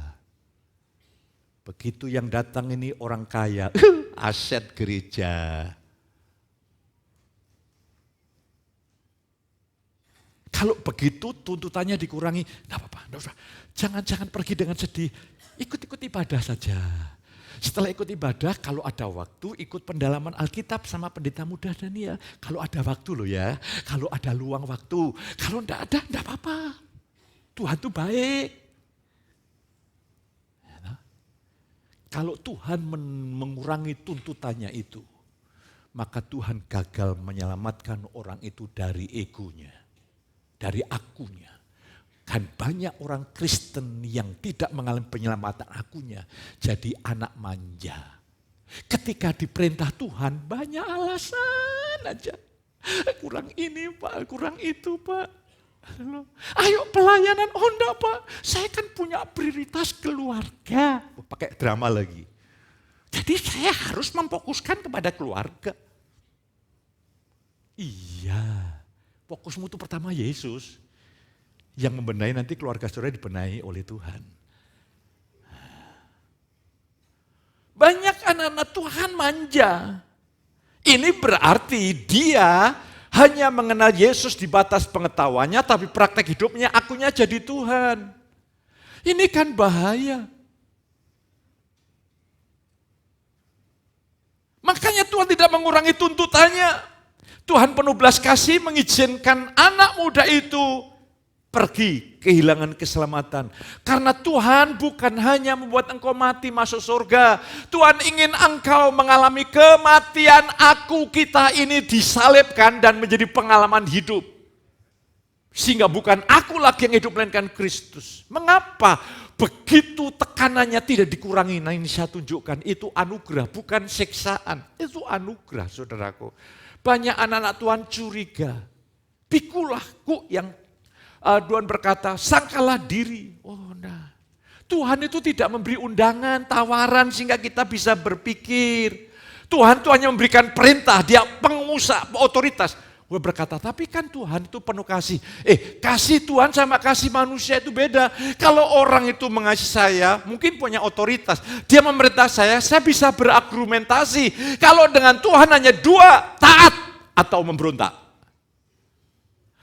Begitu yang datang ini orang kaya, aset gereja. Kalau begitu tuntutannya dikurangi, enggak apa-apa, enggak usah. Jangan pergi dengan sedih, ikut-ikut ibadah saja. Setelah ikut ibadah, kalau ada waktu, ikut pendalaman Alkitab sama pendeta muda Daniel. Kalau ada waktu loh ya, kalau ada luang waktu. Kalau enggak ada, enggak apa-apa. Tuhan itu baik. Kalau Tuhan mengurangi tuntutannya itu, maka Tuhan gagal menyelamatkan orang itu dari egonya, dari akunya. Kan banyak orang Kristen yang tidak mengalami penyelamatan akunya, jadi anak manja. Ketika diperintah Tuhan, banyak alasan aja. Kurang ini Pak, kurang itu Pak. Ayo pelayanan, oh enggak Pak, saya kan punya prioritas keluarga. Pakai drama lagi. Jadi saya harus memfokuskan kepada keluarga. Iya, fokusmu itu pertama Yesus. Yang membenahi nanti keluarga saudara dibenahi oleh Tuhan. Banyak anak-anak Tuhan manja. Ini berarti dia hanya mengenal Yesus di batas pengetahuannya, tapi praktek hidupnya akunya jadi Tuhan. Ini kan bahaya. Makanya Tuhan tidak mengurangi tuntutannya. Tuhan penuh belas kasih mengizinkan anak muda itu pergi kehilangan keselamatan. Karena Tuhan bukan hanya membuat engkau mati masuk surga. Tuhan ingin engkau mengalami kematian aku kita ini disalibkan dan menjadi pengalaman hidup. Sehingga bukan aku lagi yang hidup melainkan Kristus. Mengapa? Begitu tekanannya tidak dikurangi. Nah ini saya tunjukkan, itu anugerah bukan siksaan. Itu anugerah saudaraku. Banyak anak-anak Tuhan curiga. Pikulahku yang Tuhan berkata, sangkalah diri. Oh nah, Tuhan itu tidak memberi undangan, tawaran sehingga kita bisa berpikir. Tuhan itu hanya memberikan perintah, dia pengusaha, otoritas. Gue berkata, tapi kan Tuhan itu penuh kasih. Kasih Tuhan sama kasih manusia itu beda. Kalau orang itu mengasihi saya, mungkin punya otoritas. Dia memerintah saya bisa berargumentasi. Kalau dengan Tuhan hanya dua, taat atau memberontak.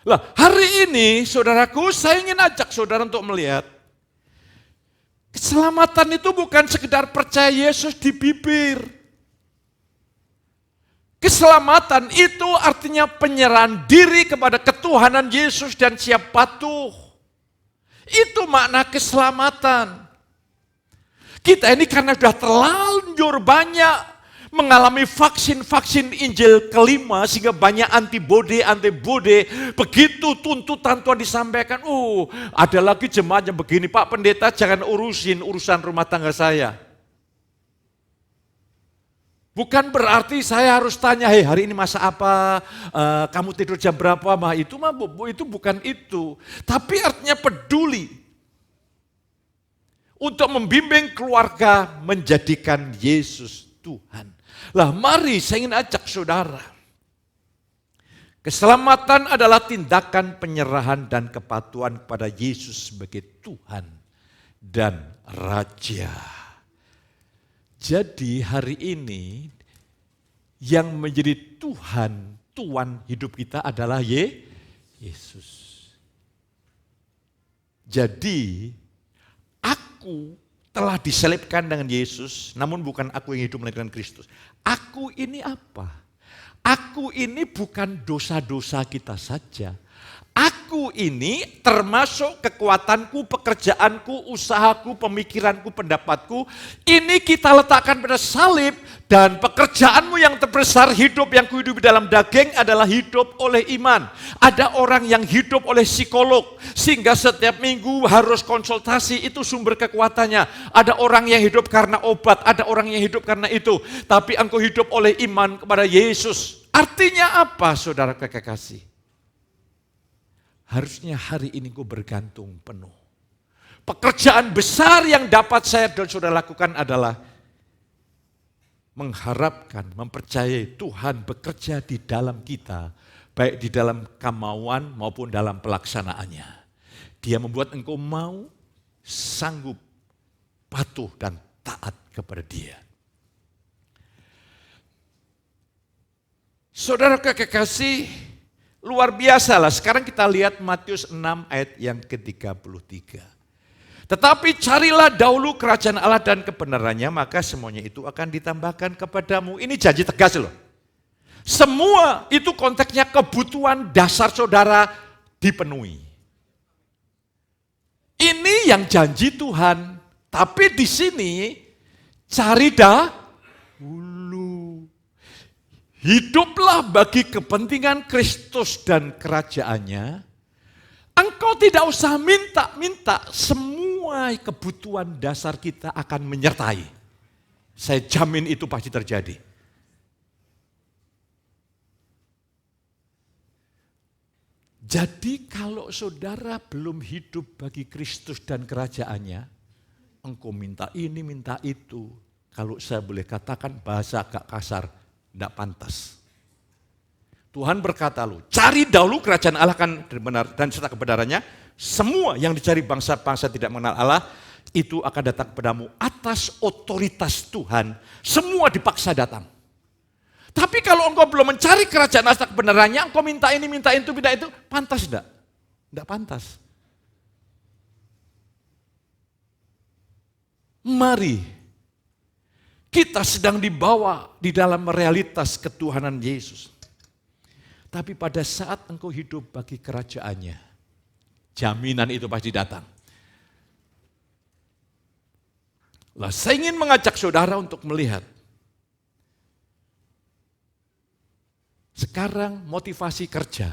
Lah, hari ini saudaraku, saya ingin ajak saudara untuk melihat. Keselamatan itu bukan sekedar percaya Yesus di bibir. Keselamatan itu artinya penyerahan diri kepada ketuhanan Yesus dan siap patuh. Itu makna keselamatan. Kita ini karena sudah terlanjur banyak mengalami vaksin Injil kelima sehingga banyak antibody. Begitu tuntutan Tuhan disampaikan, ada lagi jemaat yang begini, Pak Pendeta jangan urusan rumah tangga saya. Bukan berarti saya harus tanya, hari ini masa apa, kamu tidur jam berapa, itu bukan itu. Tapi artinya peduli untuk membimbing keluarga menjadikan Yesus Tuhan. Lah mari saya ingin ajak saudara. Keselamatan adalah tindakan penyerahan dan kepatuhan kepada Yesus sebagai Tuhan dan Raja. Jadi hari ini yang menjadi Tuhan hidup kita adalah Yesus. Jadi aku telah diselipkan dengan Yesus, namun bukan aku yang hidup melainkan Kristus. Aku ini apa? Aku ini bukan dosa-dosa kita saja. Aku ini termasuk kekuatanku, pekerjaanku, usahaku, pemikiranku, pendapatku. Ini kita letakkan pada salib dan pekerjaanmu yang terbesar, hidup yang kuhidupi dalam daging adalah hidup oleh iman. Ada orang yang hidup oleh psikolog sehingga setiap minggu harus konsultasi, itu sumber kekuatannya. Ada orang yang hidup karena obat, ada orang yang hidup karena itu. Tapi engkau hidup oleh iman kepada Yesus. Artinya apa saudara kekasih? Harusnya hari ini gue bergantung penuh. Pekerjaan besar yang dapat saya dan saudara lakukan adalah mengharapkan, mempercayai Tuhan bekerja di dalam kita, baik di dalam kemauan maupun dalam pelaksanaannya. Dia membuat engkau mau, sanggup, patuh dan taat kepada Dia. Saudara kekasih, luar biasa lah. Sekarang kita lihat Matius 6 ayat yang ke-33. Tetapi carilah dahulu kerajaan Allah dan kebenarannya, maka semuanya itu akan ditambahkan kepadamu. Ini janji tegas loh. Semua itu konteksnya kebutuhan dasar saudara dipenuhi. Ini yang janji Tuhan. Tapi di sini cari dahulu. Hiduplah bagi kepentingan Kristus dan kerajaannya. Engkau tidak usah minta-minta, semua kebutuhan dasar kita akan menyertai. Saya jamin itu pasti terjadi. Jadi kalau saudara belum hidup bagi Kristus dan kerajaannya, engkau minta ini, minta itu. Kalau saya boleh katakan bahasa agak kasar, tidak pantas. Tuhan berkata cari dahulu kerajaan Allah kan benar dan serta kebenarannya, semua yang dicari bangsa-bangsa tidak mengenal Allah, itu akan datang kepadamu atas otoritas Tuhan, semua dipaksa datang. Tapi kalau engkau belum mencari kerajaan Allah serta kebenarannya, engkau minta ini, minta itu, pantas tidak? Tidak pantas. Mari. Kita sedang dibawa di dalam realitas ketuhanan Yesus. Tapi pada saat engkau hidup bagi kerajaannya, jaminan itu pasti datang. Lah, saya ingin mengajak saudara untuk melihat. Sekarang motivasi kerja.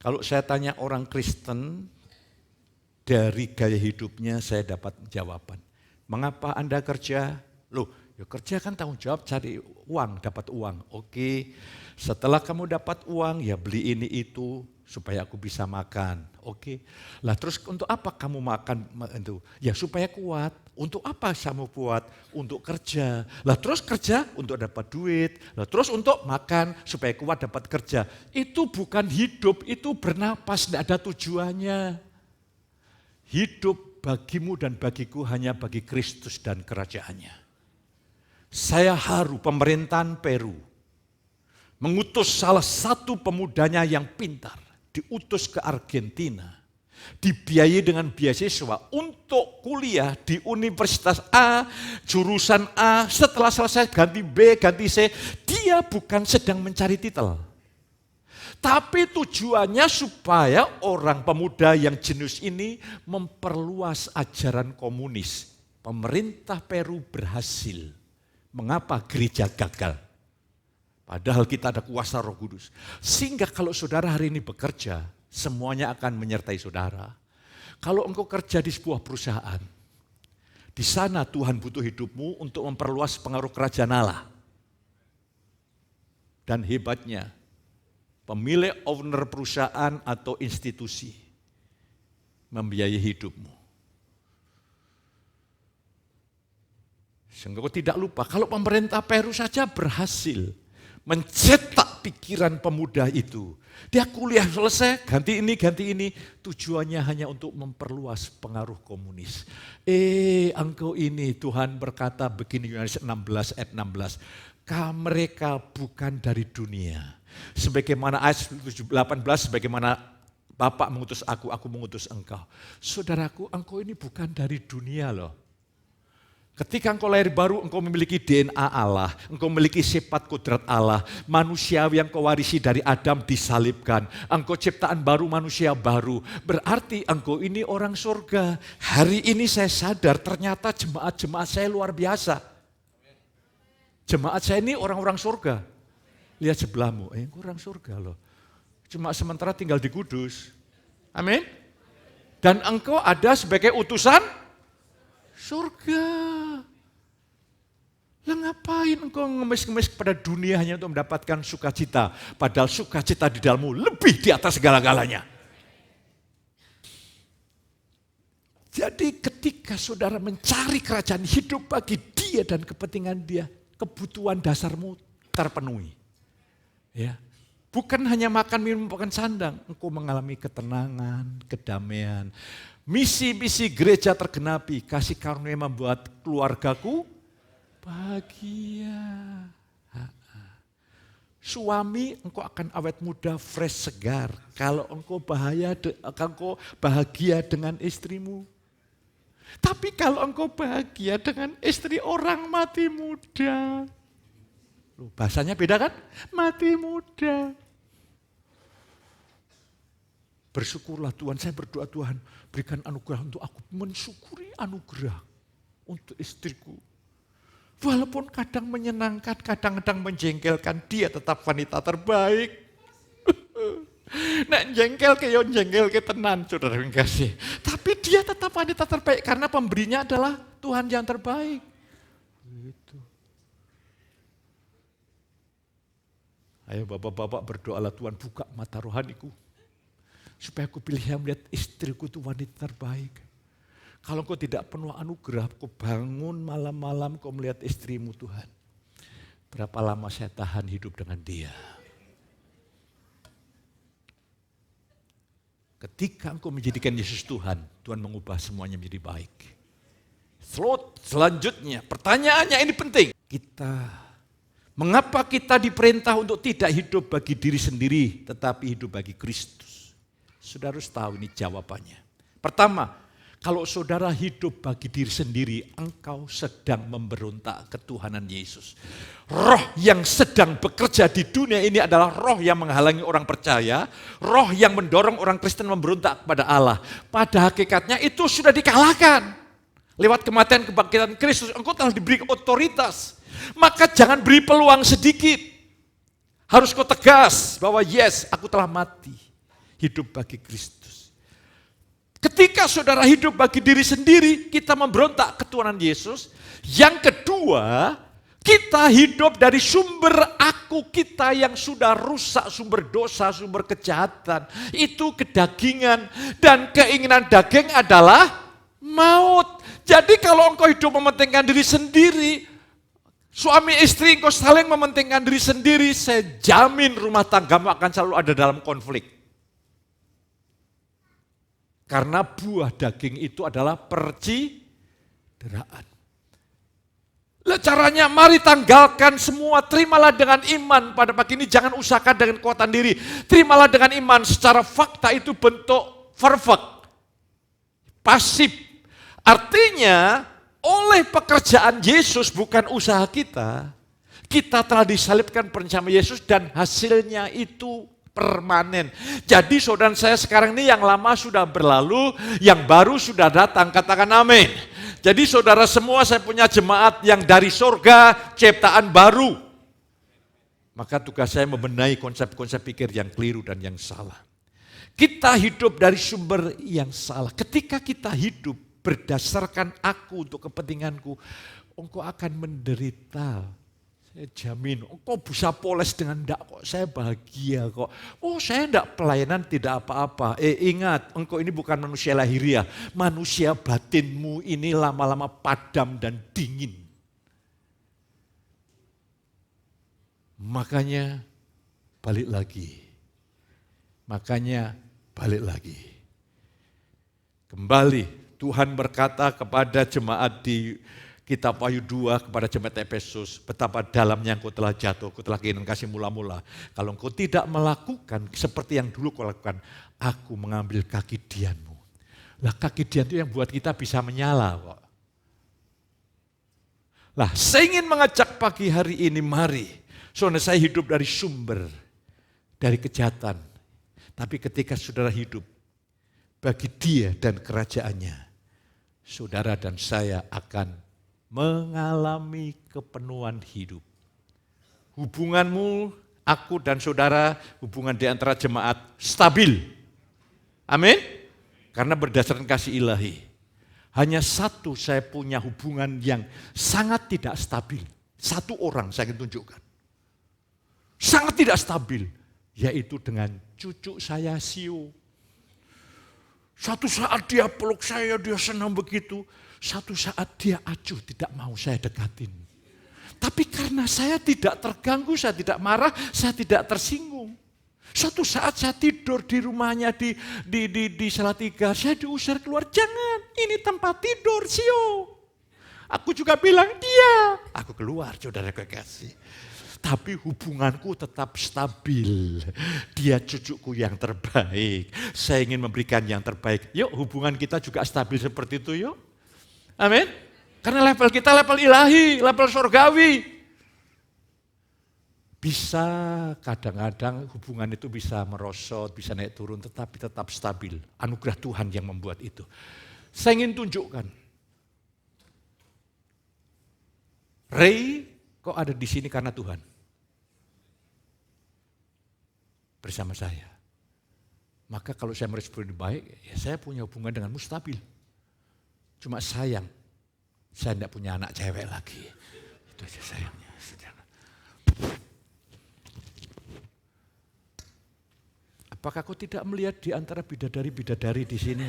Kalau saya tanya orang Kristen, dari gaya hidupnya saya dapat jawaban. Mengapa Anda kerja? Ya kerja kan tanggung jawab cari uang, dapat uang. Oke, setelah kamu dapat uang ya beli ini itu supaya aku bisa makan. Oke, lah terus untuk apa kamu makan itu? Ya supaya kuat. Untuk apa saya mau buat? Untuk kerja. Lah terus kerja untuk dapat duit. Lah terus untuk makan supaya kuat dapat kerja. Itu bukan hidup, itu bernapas, tidak ada tujuannya. Hidup bagimu dan bagiku hanya bagi Kristus dan kerajaannya. Saya haru pemerintahan Peru mengutus salah satu pemudanya yang pintar, diutus ke Argentina. Dibiayai dengan beasiswa untuk kuliah di Universitas A, jurusan A, setelah selesai ganti B, ganti C. Dia bukan sedang mencari titel. Tapi tujuannya supaya orang pemuda yang jenius ini memperluas ajaran komunis. Pemerintah Peru berhasil. Mengapa gereja gagal? Padahal kita ada kuasa Roh Kudus. Sehingga kalau saudara hari ini bekerja, semuanya akan menyertai saudara. Kalau engkau kerja di sebuah perusahaan, di sana Tuhan butuh hidupmu untuk memperluas pengaruh kerajaan Allah. Dan hebatnya, pemilik owner perusahaan atau institusi membiayai hidupmu. Sehingga kau tidak lupa, kalau pemerintah Peru saja berhasil mencetak pikiran pemuda itu. Dia kuliah selesai, ganti ini. Tujuannya hanya untuk memperluas pengaruh komunis. Engkau ini Tuhan berkata begini, Yohanes 16 ayat 16. Mereka bukan dari dunia. Sebagaimana ayat 18, sebagaimana Bapa mengutus aku mengutus engkau. Saudaraku, engkau ini bukan dari dunia loh. Ketika engkau lahir baru, engkau memiliki DNA Allah, engkau memiliki sifat kodrat Allah, manusiawi yang kau warisi dari Adam disalibkan, engkau ciptaan baru, manusia baru, berarti engkau ini orang surga. Hari ini saya sadar ternyata jemaat-jemaat saya luar biasa. Jemaat saya ini orang-orang surga. Lihat sebelahmu, engkau orang surga loh. Cuma sementara tinggal di Kudus. Amin. Dan engkau ada sebagai utusan surga. Lah ngapain engkau ngemis-ngemis kepada dunia hanya untuk mendapatkan sukacita, padahal sukacita di dalammu lebih di atas segala-galanya. Jadi ketika saudara mencari kerajaan hidup bagi dia dan kepentingan dia, kebutuhan dasarmu terpenuhi. Ya. Bukan hanya makan, minum, makan sandang, engkau mengalami ketenangan, kedamaian. Misi-misi gereja tergenapi, kasih karunia membuat keluargaku bahagia. Suami, engkau akan awet muda, fresh, segar. Kalau engkau bahagia dengan istrimu. Tapi kalau engkau bahagia dengan istri orang mati muda. Bahasanya beda kan? Mati muda. Bersyukurlah Tuhan, saya berdoa Tuhan berikan anugerah untuk aku mensyukuri anugerah untuk istriku. Walaupun kadang menyenangkan, kadang-kadang menjengkelkan, dia tetap wanita terbaik. Nek jengkel ke tenan, saudara yang kasih. Tapi dia tetap wanita terbaik karena pemberinya adalah Tuhan yang terbaik. Gitu. Ayo bapak-bapak berdoalah Tuhan buka mata rohaniku. Supaya aku pilih yang melihat istriku itu wanita terbaik. Kalau kau tidak penuh anugerah, kau bangun malam-malam kau melihat istrimu Tuhan. Berapa lama saya tahan hidup dengan dia. Ketika engkau menjadikan Yesus Tuhan, Tuhan mengubah semuanya menjadi baik. Selanjutnya, pertanyaannya ini penting. Mengapa kita diperintah untuk tidak hidup bagi diri sendiri, tetapi hidup bagi Kristus? Saudara harus tahu ini jawabannya. Pertama, kalau saudara hidup bagi diri sendiri, engkau sedang memberontak ketuhanan Yesus. Roh yang sedang bekerja di dunia ini adalah roh yang menghalangi orang percaya, roh yang mendorong orang Kristen memberontak kepada Allah. Pada hakikatnya itu sudah dikalahkan. Lewat kematian kebangkitan Kristus, engkau telah diberi otoritas. Maka jangan beri peluang sedikit. Harus kau tegas bahwa yes, aku telah mati. Hidup bagi Kristus. Ketika saudara hidup bagi diri sendiri, kita memberontak ketuhanan Yesus. Yang kedua, kita hidup dari sumber aku kita yang sudah rusak, sumber dosa, sumber kejahatan. Itu kedagingan dan keinginan daging adalah maut. Jadi kalau engkau hidup mementingkan diri sendiri, suami istri engkau saling mementingkan diri sendiri, saya jamin rumah tanggamu akan selalu ada dalam konflik. Karena buah daging itu adalah percideraan. Lah caranya, mari tanggalkan semua, terimalah dengan iman pada pagi ini, jangan usahakan dengan kekuatan diri. Terimalah dengan iman, secara fakta itu bentuk verb, pasif. Artinya, oleh pekerjaan Yesus bukan usaha kita, kita telah disalibkan bersama Yesus dan hasilnya itu permanen. Jadi saudara saya sekarang ini yang lama sudah berlalu, yang baru sudah datang, katakan amin. Jadi saudara semua, saya punya jemaat yang dari surga, ciptaan baru. Maka tugas saya membenahi konsep-konsep pikir yang keliru dan yang salah. Kita hidup dari sumber yang salah. Ketika kita hidup berdasarkan aku untuk kepentinganku, engkau akan menderita. Saya jamin, engkau bisa poles dengan enggak kok, saya bahagia kok. Oh saya enggak pelayanan, tidak apa-apa. Ingat, engkau ini bukan manusia lahiriah. Manusia batinmu ini lama-lama padam dan dingin. Makanya balik lagi. Kembali, Tuhan berkata kepada jemaat di Kitab Wahyu 2 kepada jemaat Efesus, betapa dalamnya engkau telah jatuh, engkau telah kehilangan kasih mula-mula. Kalau engkau tidak melakukan seperti yang dulu kau lakukan, aku mengambil kaki dianmu. Lah kaki dian itu yang buat kita bisa menyala kok. Lah saya ingin mengajak pagi hari ini, mari. Soalnya saya hidup dari sumber, dari kejahatan. Tapi ketika saudara hidup bagi Dia dan kerajaannya, saudara dan saya akan mengalami kepenuhan hidup. Hubunganmu, aku dan saudara, hubungan di antara jemaat stabil. Amin? Karena berdasarkan kasih ilahi. Hanya satu saya punya hubungan yang sangat tidak stabil. Satu orang saya ingin tunjukkan. Sangat tidak stabil. Yaitu dengan cucu saya Sio. Satu saat dia peluk saya, dia senang begitu. Satu saat dia acuh, tidak mau saya dekatin. Tapi karena saya tidak terganggu, saya tidak marah, saya tidak tersinggung. Suatu saat saya tidur di rumahnya di Salatiga, saya diusir keluar. Jangan, ini tempat tidur, Sio. Aku juga bilang, dia. Aku keluar, saudara kekasih. Tapi hubunganku tetap stabil. Dia cucuku yang terbaik. Saya ingin memberikan yang terbaik. Yuk, hubungan kita juga stabil seperti itu, yuk. Amin. Karena level kita level ilahi, level surgawi. Bisa kadang-kadang hubungan itu bisa merosot, bisa naik turun, tetapi tetap stabil. Anugerah Tuhan yang membuat itu. Saya ingin tunjukkan. Ray, kok ada di sini karena Tuhan? Bersama saya. Maka kalau saya meresponi baik, ya saya punya hubungan denganmu stabil. Cuma sayang, saya tidak punya anak cewek lagi. Itu aja sayangnya. Apakah kau tidak melihat di antara bidadari-bidadari di sini?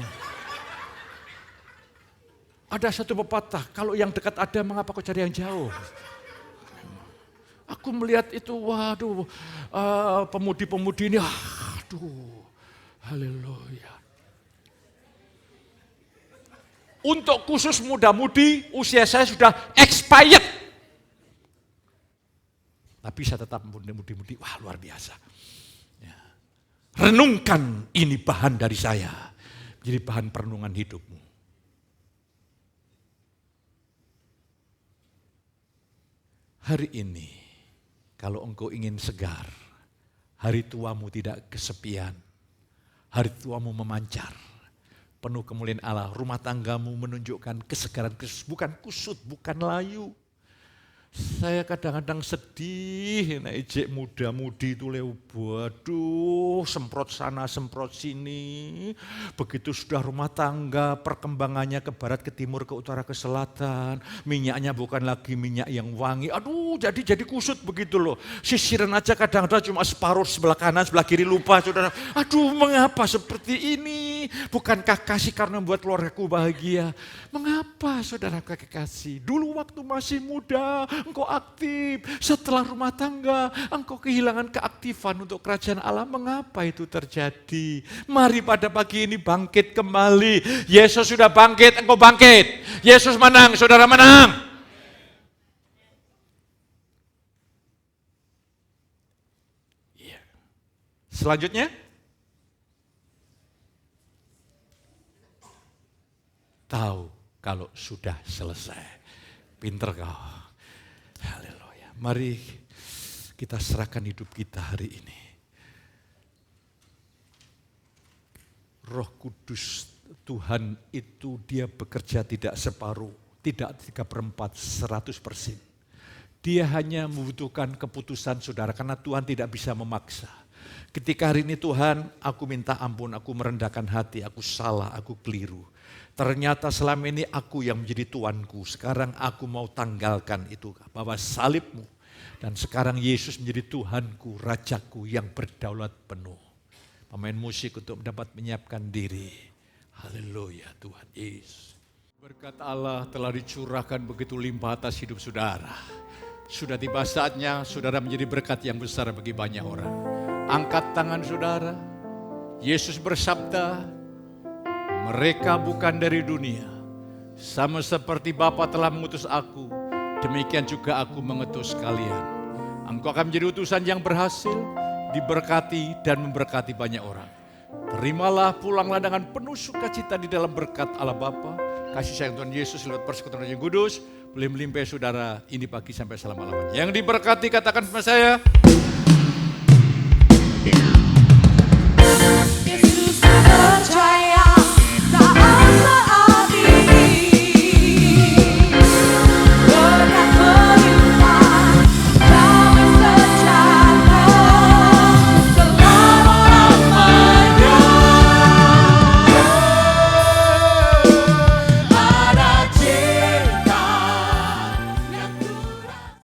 Ada satu pepatah, kalau yang dekat ada, mengapa kau cari yang jauh? Aku melihat itu, waduh, pemudi-pemudi ini, aduh, haleluya. Untuk khusus muda-mudi, usia saya sudah expired. Tapi saya tetap mudi-mudi, wah luar biasa. Ya. Renungkan ini bahan dari saya, jadi bahan perenungan hidupmu. Hari ini, kalau engkau ingin segar, hari tuamu tidak kesepian, hari tuamu memancar, penuh kemuliaan Allah, rumah tanggamu menunjukkan kesegaran Kristus, bukan kusut, bukan layu. Saya kadang-kadang sedih, ijek muda-mudi itu waduh, semprot sana, semprot sini. Begitu sudah rumah tangga, perkembangannya ke barat, ke timur, ke utara, ke selatan. Minyaknya bukan lagi minyak yang wangi. Aduh, jadi kusut begitu loh. Sisiran aja kadang-kadang cuma separuh sebelah kanan, sebelah kiri lupa. Saudara. Aduh, mengapa seperti ini? ini? Bukankah kasih karena membuat keluargaku bahagia? Mengapa saudara kekasih? Dulu waktu masih muda, engkau aktif. Setelah rumah tangga, engkau kehilangan keaktifan untuk kerajaan Allah. Mengapa itu terjadi? Mari pada pagi ini bangkit kembali. Yesus sudah bangkit, engkau bangkit. Yesus menang, saudara menang. Selanjutnya, tahu kalau sudah selesai. Pinter kau. Haleluya. Mari kita serahkan hidup kita hari ini. Roh Kudus Tuhan itu dia bekerja tidak separuh, tidak 3/4, 100%. Dia hanya membutuhkan keputusan saudara karena Tuhan tidak bisa memaksa. Ketika hari ini Tuhan, aku minta ampun, aku merendahkan hati, aku salah, aku keliru. Ternyata selama ini aku yang menjadi tuanku, sekarang aku mau tanggalkan itu, bawa salibmu. Dan sekarang Yesus menjadi Tuhanku, Rajaku yang berdaulat penuh. Pemain musik untuk dapat menyiapkan diri. Haleluya Tuhan Yesus. Berkat Allah telah dicurahkan begitu limpah atas hidup saudara. Sudah tiba saatnya saudara menjadi berkat yang besar bagi banyak orang. Angkat tangan saudara. Yesus bersabda, mereka bukan dari dunia. Sama seperti Bapa telah mengutus aku, demikian juga aku mengutus kalian. Engkau akan menjadi utusan yang berhasil, diberkati dan memberkati banyak orang. Terimalah, pulanglah dengan penuh sukacita di dalam berkat Allah Bapa. Kasih sayang Tuhan Yesus lewat persekutuan yang kudus, boleh melimpah saudara ini pagi sampai selama-lamanya. Yang diberkati katakan sama saya. Yeah.